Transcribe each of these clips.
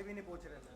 गाड़ी भी नहीं पहुंच रहे थे।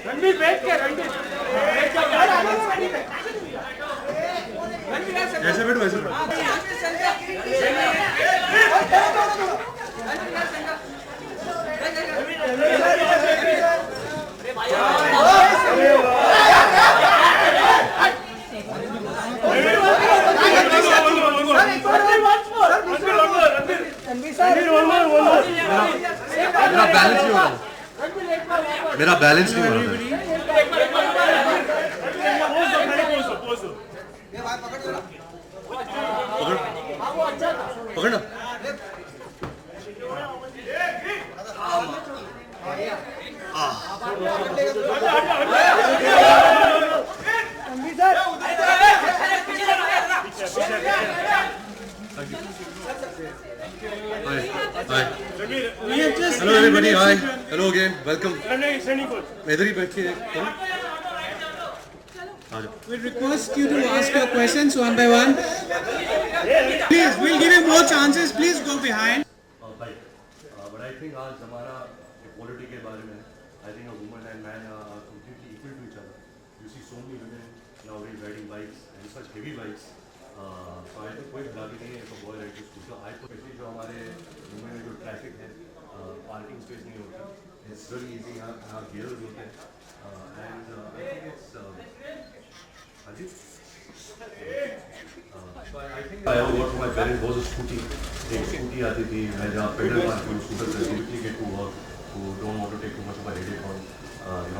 रणबीर बैठ के रणबीर जैसे बैठो वैसे मेरा बैलेंस नहीं हो रहा पकड़ना Hello everybody, hi. Hello again, welcome. इधर ही बैठिए. We'll request you to ask your questions one by one. Please, we'll give you more chances. Please go behind. But I think आज हमारा equality के बारे में, I think a woman and man are completely equal to each other. You see so many women nowadays riding bikes and such heavy bikes. So I think कोई बुराई नहीं है if a boy rides a scooter. I think especially जो हमारे मुंबई में जो traffic है, parking space नहीं होता. It's very easy. यहाँ gears होते हैं. And I think it's Ajit. So I think I ever got from my parents was a scooty. एक scooty आती थी मैं जहाँ pedal मारती हूँ scooter से quickly get to work. Who don't want to take too much of a headache on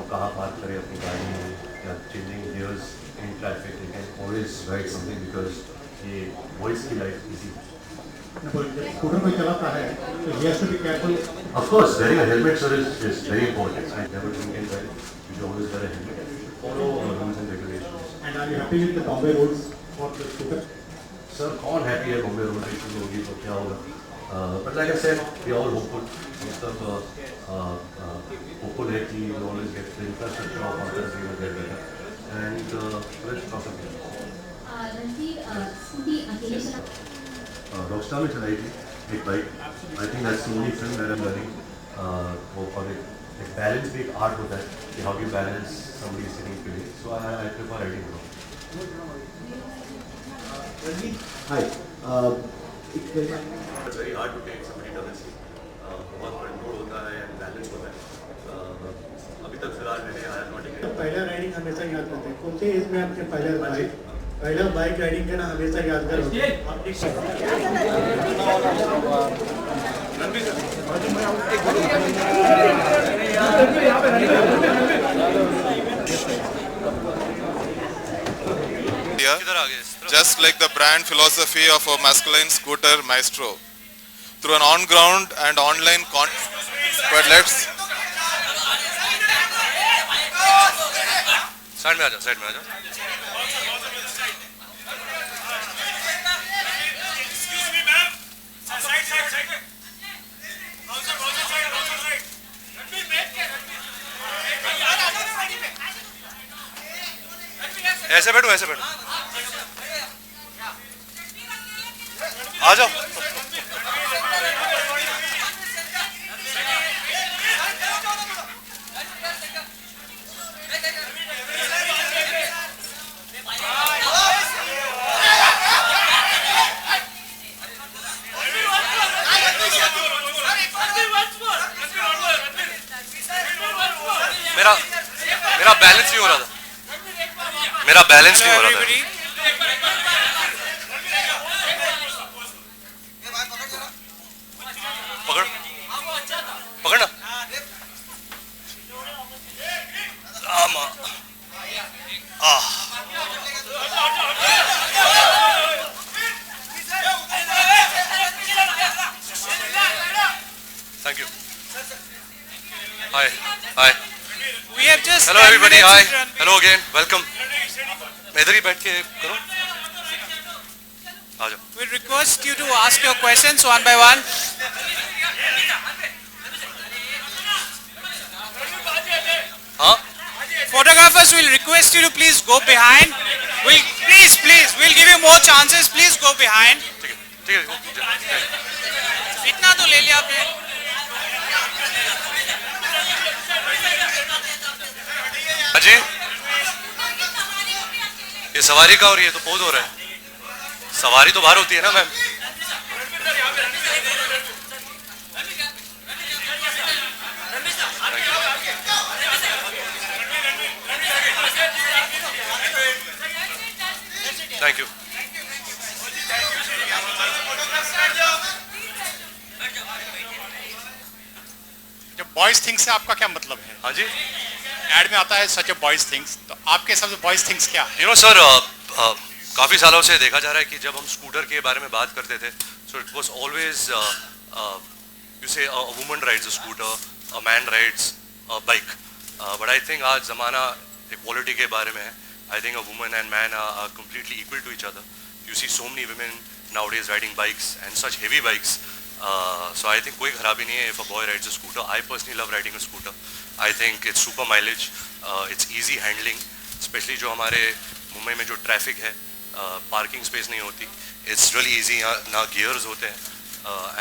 कहाँ park करें अपनी गाड़ी में या changing gears in traffic. You can always ride something because ये voice की life easy. स्कूटर कोई चलाता है तो he has to be careful. Of course, wearing a helmet sir is very important. I never drink and drive. You should always wear a helmet. Follow rules and regulations. And are you happy with the Bombay rules for the scooter? Sir, कौन happy है Bombay road races होगी तो क्या होगा? But like I said, we are all hopeful. हम सब hopeful है कि we always get the infrastructure of our country will get better. And let's talk about it. Ranbir scooty अकेले चला Rockstar में चलाई थी एक bike. I think that's the only film that I'm learning. वो और एक balance भी एक art होता है कि how do you balance somebody sitting के लिए. So I prefer riding alone. Hi. It's very hard to take somebody doesn't see. बहुत कंट्रोल होता है and balance होता है. अभी तक फिलहाल मैंने आया not taken. पहला राइडिंग हमेशा याद करते हैं. कौन से एज में आपके पहला बाइक राइडिंग करना हमेशा यादगार होता है. Just like the brand philosophy of a masculine scooter Maestro, through an on-ground and online but let's side में आ जाओ ऐसे बैठो आ जाओ. मेरा बैलेंस नहीं हो रहा था. पकड़ पकड़ना. Thank you. Hi. Hi. We have just Hello 10 everybody. minutes Hi. to run. Hello again. Welcome. मैं इधर ही बैठ के करूं. आ जाओ. We'll request you to ask your questions one by one. हाँ. Photographers will request you to please go behind. We'll give you more chances. Please go behind. ठीक है. ठीक है. इतना तो ले लिया आपने. अजी ये सवारी का और ये तो पोज हो रहा है. सवारी तो बाहर होती है ना मैम. Thank you. जब बॉयज थिंग्स से आपका क्या मतलब है? हाँ जी. एड में आता है सच ए बॉयज थिंग्स, तो आपके हिसाब से बॉयज थिंग्स क्या है? यू नो सर, काफ़ी सालों से देखा जा रहा है कि जब हम स्कूटर के बारे में बात करते थे, so it was always you say a woman rides a scooter, a man rides a bike. But I think आज ज़माना इक्वालिटी के बारे में है. I think a woman and man are completely equal to each other. You see so many women nowadays riding bikes and such heavy bikes. So I think कोई खराबी नहीं है if a boy rides a scooter. I personally love riding a scooter. I think it's super mileage. It's easy handling. Especially जो हमारे मुंबई में जो traffic है, parking space नहीं होती. It's really easy. ना गियर्स होते हैं.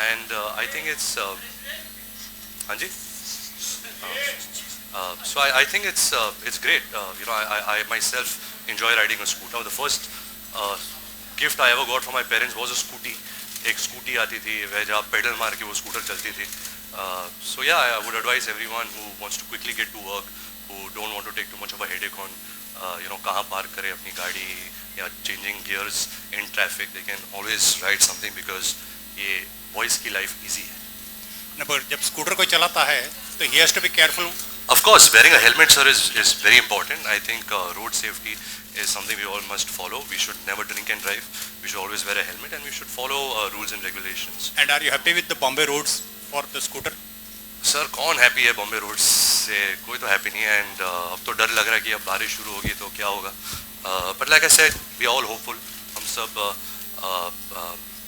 And I think it's हाँ जी. So I think it's great. You know, I myself enjoy riding a scooter. The first gift I ever got from my parents was a scooty. एक scooty आती थी वह जहाँ pedal मार के वो scooter चलती थी. So yeah, I would advise everyone who wants to quickly get to work, who don't want to take too much of a headache on you know कहाँ पार्क करें अपनी गाड़ी या changing gears in traffic, they can always ride something because ये boys की life easy है. न, पर जब स्कूटर कोई चलाता है तो he has to be careful. Of course, wearing a helmet, sir, is very important. I think road safety is something we all must follow. We should never drink and drive. We should always wear a helmet and we should follow rules and regulations. And are you happy with the Bombay roads for the scooter? Sir कौन happy है Bombay roads से? कोई तो happy नहीं है. And अब तो डर लग रहा है कि अब बारिश शुरू होगी तो क्या होगा. But like I said, we all hopeful. हम सब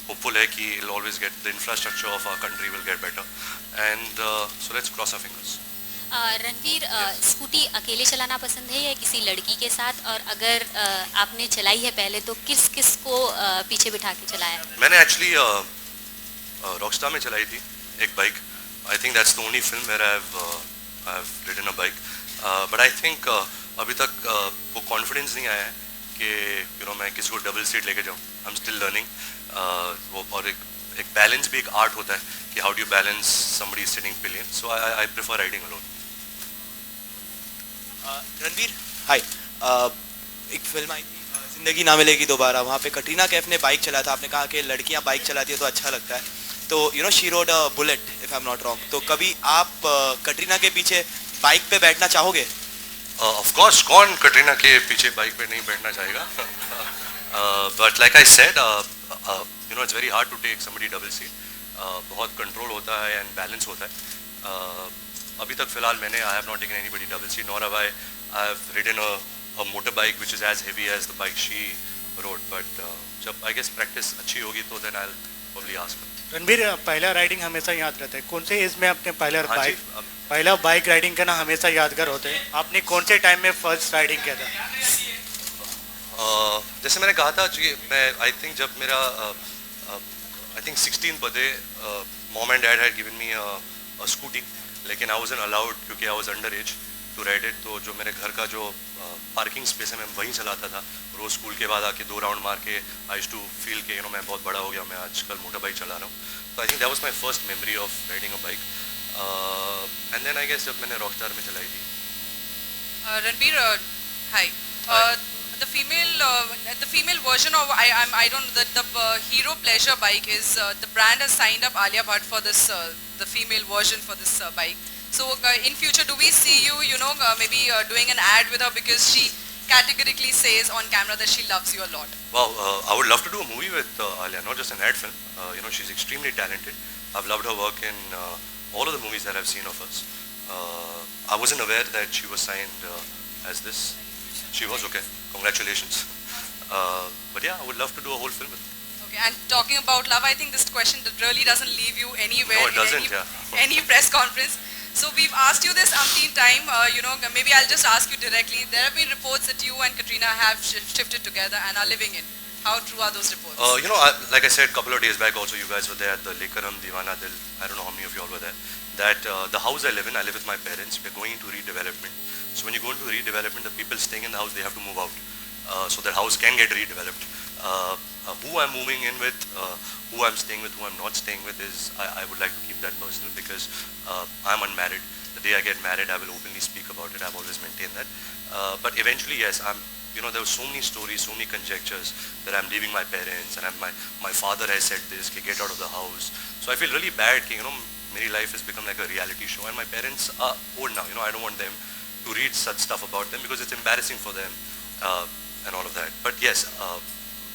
होपफुल है कि it will always get the infrastructure of our country will get better. And so let's cross our fingers. Ranveer, scooty अकेले चलाना पसंद है या किसी लड़की के साथ? और अगर आपने चलाई है पहले तो किस किस को पीछे बिठा के चलाया? मैंने एक्चुअली रॉकस्टार में चलाई थी एक bike. I think that's the only film where I have ridden a bike. But I think अभी तक वो कॉन्फिडेंस नहीं आया है कि यू नो मैं किसी को डबल सीट लेके जाऊँ. I am still learning. वो और एक बैलेंस भी एक आर्ट होता है कि how do you balance somebody sitting pillion. So I prefer riding alone. Ranveer, hi. एक फिल्म आई थी जिंदगी ना मिलेगी दोबारा, वहाँ पे कटरीना कैफ ने बाइक चलाया था. आपने कहा कि लड़कियाँ बाइक चलाती है तो अच्छा लगता है. तो you know she road a bullet if I am not wrong. तो कभी आप कटरीना के पीछे बाइक पे बैठना चाहोगे? ऑफ कोर्स, कौन कटरीना के पीछे बाइक पे नहीं बैठना चाहेगा. But like I said, you know it's very hard to take somebody double seat. बहुत कंट्रोल होता है एंड बैलेंस होता है. अभी तक फिलहाल मैंने I have not taken anybody double seat, nor have I have ridden a motorbike which is as heavy as the bike she rode. But जब आई गेस प्रैक्टिस अच्छी होगी तो then I will probably ask. Ranveer, पहला riding हमेशा याद रहता है. कौन से एज में आपने हाँ जी. पहला बाइक राइडिंग करना हमेशा यादगार होता है. आपने कौन से टाइम में फर्स्ट राइडिंग किया था? जैसे मैंने कहा था कि मैं आई थिंक जब मेरा I think 16th birthday, mom and dad had given me a scooty, लेकिन आई वाजंट अलाउड क्योंकि I was under age to ride it. तो जो मेरे घर का जो पार्किंग स्पेस है मैं वहीं चलाता था. रोज़ स्कूल के बाद आके 2 राउंड मार के आई यूज्ड टू फील कि यू नो मैं बहुत बड़ा हो गया, मैं आजकल मोटर बाइक चला रहा हूँ. तो I think that was my first memory of riding a bike. And then I guess जब मैंने रॉकस्टार में चलाई थी. रणवीर, हाय. the female version of I don't know the Hero Pleasure bike is the brand has signed up Alia Bhatt for this the female version for this bike. So in future, do we see you maybe doing an ad with her because she categorically says on camera that she loves you a lot? Wow, I would love to do a movie with Alia, not just an ad film. She's extremely talented. I've loved her work in all of the movies that I've seen of hers. I wasn't aware that she was signed as this. She was, okay. Congratulations. But yeah, I would love to do a whole film with her. Okay, and talking about love, I think this question really doesn't leave you anywhere No, it doesn't, any press conference. So we've asked you this umpteen time, maybe I'll just ask you directly. There have been reports that you and Katrina have shifted together and are living in. How true are those reports? Like I said a couple of days back also, you guys were there at the Lekaram Divana Dil. I don't know how many of you all were there. That the house I live with my parents. We're going into redevelopment. So when you go into redevelopment, the people staying in the house, they have to move out. So that house can get redeveloped. Who I'm moving in with, who I'm staying with, who I'm not staying with is, I would like to keep that personal because I'm unmarried. The day I get married, I will openly speak about it. I've always maintained that. But eventually, yes, there were so many stories, so many conjectures that I'm leaving my parents and my father has said this, get out of the house. So I feel really bad, my life has become like a reality show and my parents are old now. I don't want them to read such stuff about them because it's embarrassing for them and all of that. But yes,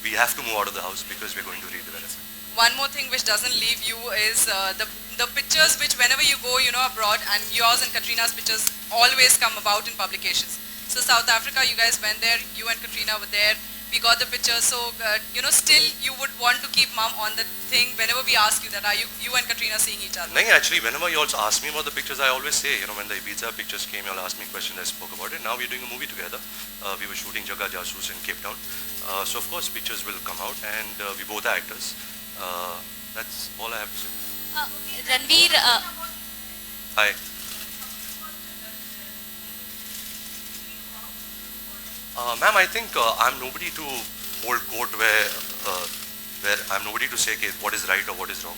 we have to move out of the house because we're going to redevelop it. One more thing which doesn't leave you is the pictures which whenever you go abroad, and yours and Katrina's pictures always come about in publications. So South Africa, you guys went there, you and Katrina were there, we got the pictures. So still you would want to keep mom on the thing whenever we ask you that, are you and Katrina seeing each other? No, actually, whenever you also ask me about the pictures, I always say, when the Ibiza pictures came, you all asked me questions, I spoke about it. Now we're doing a movie together. We were shooting Jaga Jasoos in Cape Town. So of course pictures will come out and we both are actors. That's all I have to say. Ranveer, Hi. Ma'am, I think I'm nobody to hold court where I'm nobody to say what is right or what is wrong.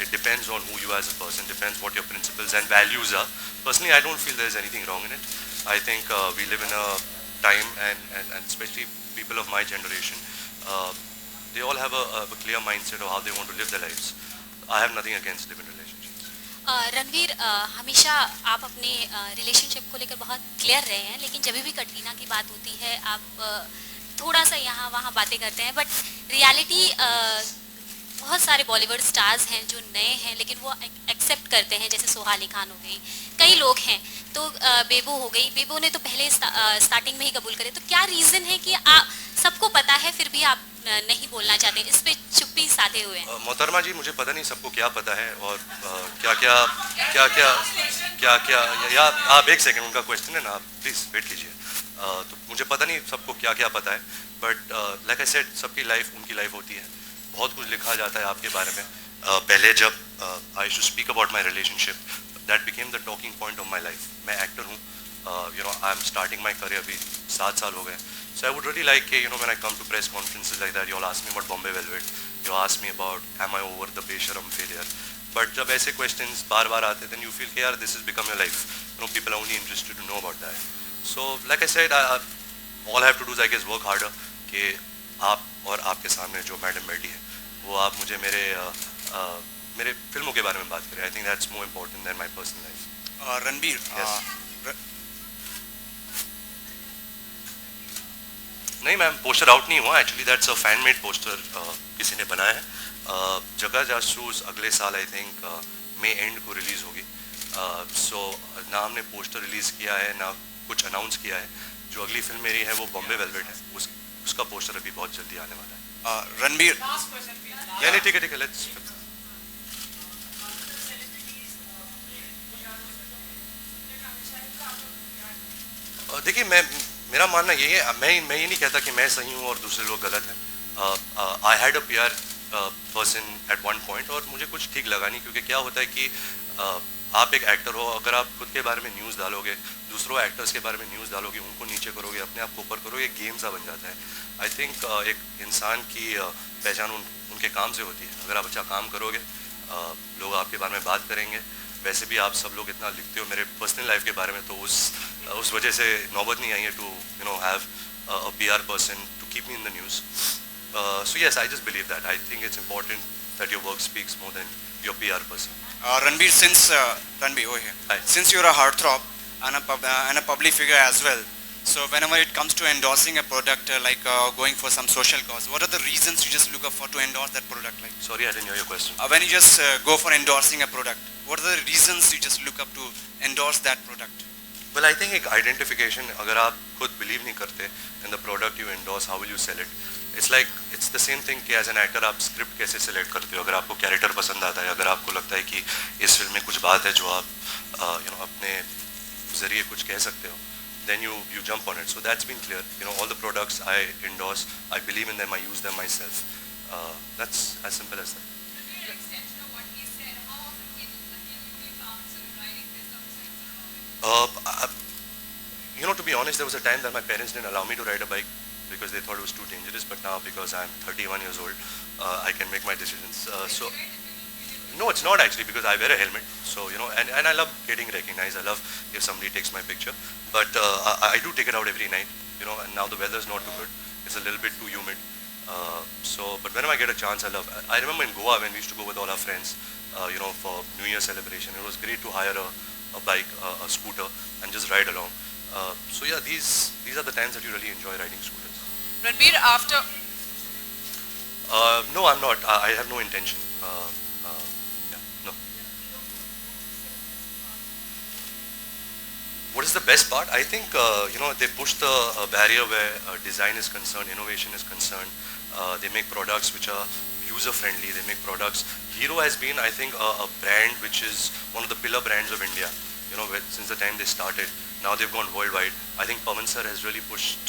It depends on who you are as a person, depends what your principles and values are. Personally, I don't feel there's anything wrong in it. I think we live in a time and especially people of my generation, they all have a clear mindset of how they want to live their lives. I have nothing against living relationships. Ranveer, हमेशा आप अपने relationship को लेकर बहुत clear रहे हैं, लेकिन जब भी कटरीना की बात होती है आप थोड़ा सा यहाँ वहाँ बातें करते हैं, बट रियलिटी बहुत सारे बॉलीवुड स्टार्स हैं जो नए हैं लेकिन वो एक्सेप्ट करते हैं, जैसे सोहाली खान हो गई, कई लोग हैं, तो बेबो हो गई, बेबो ने तो पहले स्टार्टिंग में ही कबूल करे, तो क्या रीज़न है कि आप सबको पता है फिर भी आप नहीं बोलना चाहते, इस पे चुप्पी साधे हुए हैं? मोहतरमा जी, मुझे पता नहीं सबको क्या पता है और क्या क्या या आप एक सेकंड, उनका क्वेश्चन है ना, आप प्लीज़ वेट कीजिए। तो मुझे पता नहीं सबको क्या पता है, बट लाइक आई सेड, सबकी लाइफ उनकी लाइफ होती है, बहुत कुछ लिखा जाता है आपके बारे में। पहले जब I should speak about my relationship, that became the talking point of my life. मैं एक्टर हूँ, I am starting my career, अभी 7 साल हो गए। So I would really like, when I come to press conferences like that, you all ask me about Bombay Velvet, you ask me about am I over the Besharam failure. But जब ऐसे questions बार आते, then you feel कि यार this has become your life. People are only interested to know about that. So like I said, all I have to do is I guess work harder कि आप और आपके सामने जो madam बैठी है, वो आप मुझे मेरे फिल्मों के बारे में बात करें. I think that's more important than my personal life. Ranbir, नहीं मैम, पोस्टर आउट नहीं हुआ, actually that's a fan made poster किसी ने बनाया है। जगा जासूस अगले साल आई थिंक मई एंड को रिलीज़ होगी। सो ना हमने पोस्टर रिलीज़ किया है ना कुछ अनाउंस किया है। जो अगली फिल्म मेरी है वो बॉम्बे वेलवेट है, उसका पोस्टर अभी बहुत जल्दी आने वाला है। रणबीर, नहीं ठीक है लेट्स। देखिए, मेरा मानना ये है, मैं ये नहीं कहता कि मैं सही हूँ और दूसरे लोग गलत हैं। I had a PR person at one point और मुझे कुछ ठीक लगा नहीं, क्योंकि क्या होता है कि आप एक एक्टर हो, अगर आप खुद के बारे में न्यूज़ डालोगे, दूसरों एक्टर्स के बारे में न्यूज़ डालोगे, उनको नीचे करोगे, अपने आप को ऊपर करोगे, एक गेम सा बन जाता है। आई थिंक एक इंसान की पहचान उनके काम से होती है। अगर आप अच्छा काम करोगे, लोग आपके बारे में बात करेंगे। वैसे भी आप सब लोग इतना लिखते हो मेरे पर्सनल लाइफ के बारे में, तो उस वजह से नौबत नहीं आई है to have a PR person to keep me in the news. So yes, I just believe that. I think it's important that your work speaks more than your PR person. Ranbir, Ranbir, over here. Hi. Since you're a heartthrob and a public figure as well, so whenever it comes to endorsing a product, going for some social cause, what are the reasons you just look up for to endorse that product? Like, Sorry, I didn't hear your question. when you just go for endorsing a product, what are the reasons you just look up to endorse that product? Well, I think एक identification, अगर आप खुद believe नहीं करते in the product you endorse, how will you sell it? It's the same thing कि as an actor आप script कैसे select करते हो? अगर आपको character पसंद आता है, अगर आपको लगता है कि इस film में कुछ बात है जो आप अपने ज़रिए कुछ कह सकते हो, then you jump on it. So that's been clear. All the products I endorse, I believe in them, I use them myself. That's as simple as that. To be honest, there was a time that my parents didn't allow me to ride a bike because they thought it was too dangerous. But now, because I'm 31 years old, I can make my decisions. No, it's not actually, because I wear a helmet. So, and I love getting recognized. I love if somebody takes my picture. But I do take it out every night, and now the weather's not too good. It's a little bit too humid. But whenever I get a chance, I remember in Goa when we used to go with all our friends, for New Year celebration. It was great to hire a bike, a scooter, and just ride along. So yeah, these are the times that you really enjoy riding scooters. Ranbir, after... No, I'm not. I have no intention. No. What is the best part? I think, they push the barrier where design is concerned, innovation is concerned. They make products which are user-friendly. They make products. Hero has been, I think, a brand which is one of the pillar brands of India, since the time they started. Now they've gone worldwide. I think Pawan sir has really pushed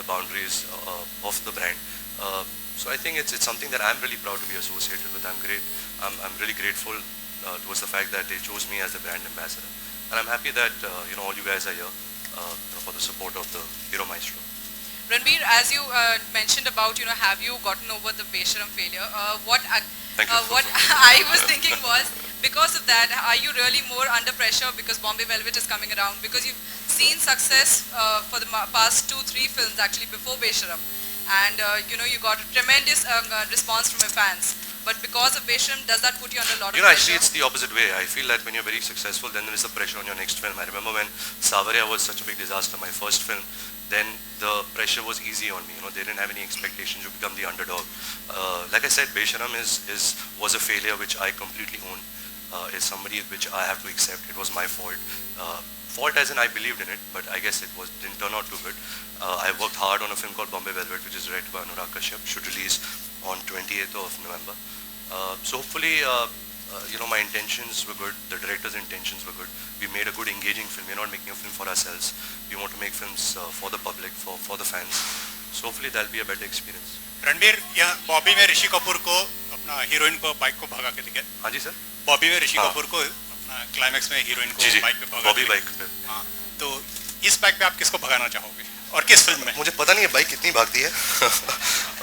the boundaries of the brand. So I think it's something that I'm really proud to be associated with. I'm I'm really grateful towards the fact that they chose me as the brand ambassador. And I'm happy that all you guys are here for the support of the Hero Maestro. Ranbir, as you mentioned about, have you gotten over the Besharam failure? Thank you. What I was thinking was, because of that, are you really more under pressure because Bombay Velvet is coming around? Because you've seen success for the past 2-3 films actually before Besharam. And you got a tremendous response from your fans. But because of Besharam, does that put you under a lot of pressure? Actually it's the opposite way. I feel that when you're very successful, then there is the pressure on your next film. I remember when Savarya was such a big disaster, my first film, then the pressure was easy on me. They didn't have any expectations to become the underdog. Like I said, Besharam was a failure which I completely own. It's somebody which I have to accept. It was my fault. Fault as in I believed in it, but I guess didn't turn out too good. I worked hard on a film called Bombay Velvet, which is directed by Anurag Kashyap, should release on 28th of November. So hopefully, my intentions were good, the director's intentions were good. We made a good engaging film. We're not making a film for ourselves. We want to make films for the public, for the fans. So hopefully that'll be a better experience. Ranbir, यहाँ बॉबी में ऋषि कपूर को अपना heroine को bike को भगा के दिखे. हाँ जी सर. बॉबी में ऋषि कपूर को अपना क्लाइमेक्स में हीरोइन को बाइक पे भगा. बॉबी बाइक पे. हाँ, तो इस बाइक पे आप किसको भगाना चाहोगे और किस फिल्म में? मुझे पता नहीं है बाइक कितनी भागती है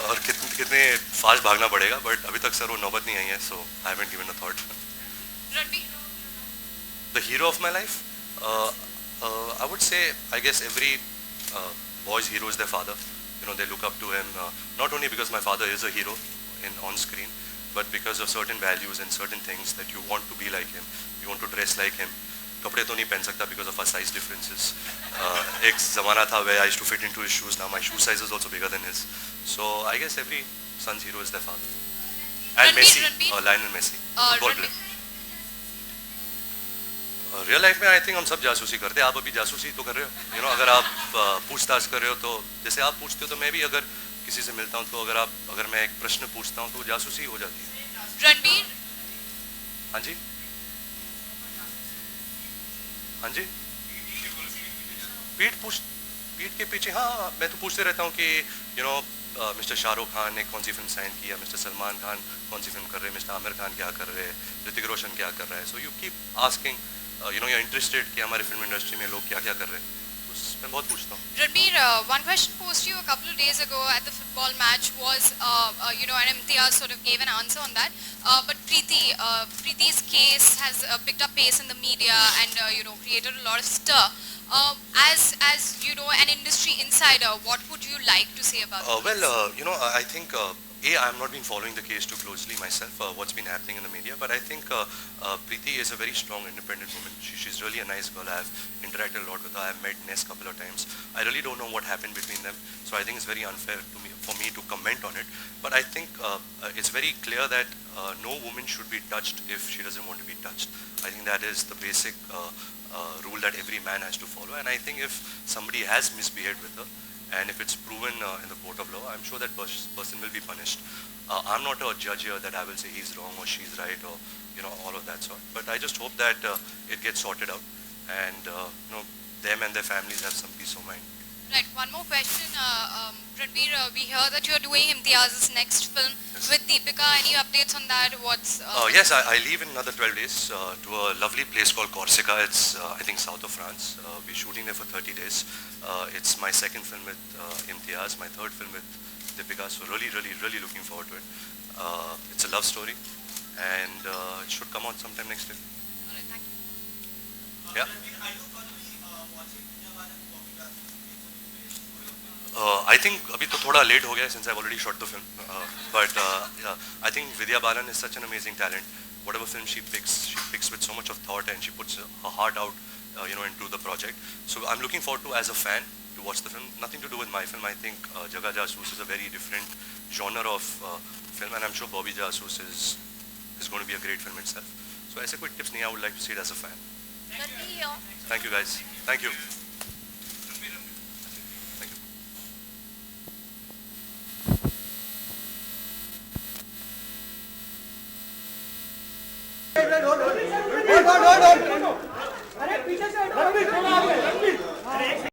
और कितने फास्ट भागना पड़ेगा, बट अभी तक सर वो नौबत नहीं आई है, so I haven't given a thought. The hero of my life, I would say, I guess every boy's hero is their father. They look up to him, not only because my father is a hero on screen, but because of certain values and certain things that you want to be like him, you want to dress like him. कपड़े तो नहीं पहन सकता because of our size differences. एक ज़माना था where I used to fit into his shoes. Now my shoe size is also bigger than his. So I guess every son's hero is their father. And Messi, Lionel Messi, football player. Real life में I think हम सब जासूसी करते हैं. आप अभी जासूसी तो कर रहे हो. अगर आप पूछताछ कर रहे हो तो जैसे आप पूछते हो तो मैं भी अगर किसी से मिलता हूँ तो अगर मैं एक प्रश्न पूछता हूँ तो जासूसी हो जाती है. रणबीर. हाँ जी. हाँ जी. पीठ के पीछे. हाँ, मैं तो पूछते रहता हूँ कि मिस्टर शाहरुख खान ने कौन सी फिल्म साइन किया, मिस्टर सलमान खान कौन सी फिल्म कर रहे हैं, मिस्टर आमिर खान क्या कर रहे हैं, ऋतिक रोशन क्या कर रहा है. So you keep asking, you're interested कि हमारे फिल्म इंडस्ट्री में लोग क्या क्या कर रहे हैं. मैं बहुत पूछता हूँ. Ranbir, one question posed to you a couple of days ago at the football match was, and Imtiaz sort of gave an answer on that. But Preeti's case has picked up pace in the media and created a lot of stir. As you know, an industry insider, what would you like to say about this? I think I'm not been following the case too closely myself, what's been happening in the media, but I think Preeti is a very strong, independent woman. She's really a nice girl. I've interacted a lot with her. I've met Ness a couple of times. I really don't know what happened between them, so I think it's very unfair for me to comment on it. But I think it's very clear that no woman should be touched if she doesn't want to be touched. I think that is the basic rule that every man has to follow. And I think if somebody has misbehaved with her, and if it's proven in the court of law, I'm sure that person will be punished. I'm not a judge here that I will say he's wrong or she's right or all of that sort. But I just hope that it gets sorted out, and them and their families have some peace of mind. Right, one more question. Ranveer, we hear that you're doing Imtiaz's next film with Deepika. Any updates on that? Yes, I leave in another 12 days to a lovely place called Corsica. It's, I think, south of France. We're shooting there for 30 days. It's my second film with Imtiaz, my third film with Deepika. So really looking forward to it. It's a love story, and it should come out sometime next year. All right, thank you. Yeah. I think अभी तो थोड़ा late हो गया since I've already shot the film, but I think Vidya Balan is such an amazing talent. Whatever film she picks with so much of thought, and she puts her heart out, into the project. So I'm looking forward to, as a fan, to watch the film. Nothing to do with my film. I think Jaga Jasoos is a very different genre of film, and I'm sure Bobby Jasoos is going to be a great film itself. So ऐसे कोई tips नहीं, I would like to see it as a fan. Thank you guys. Thank you. Hold on.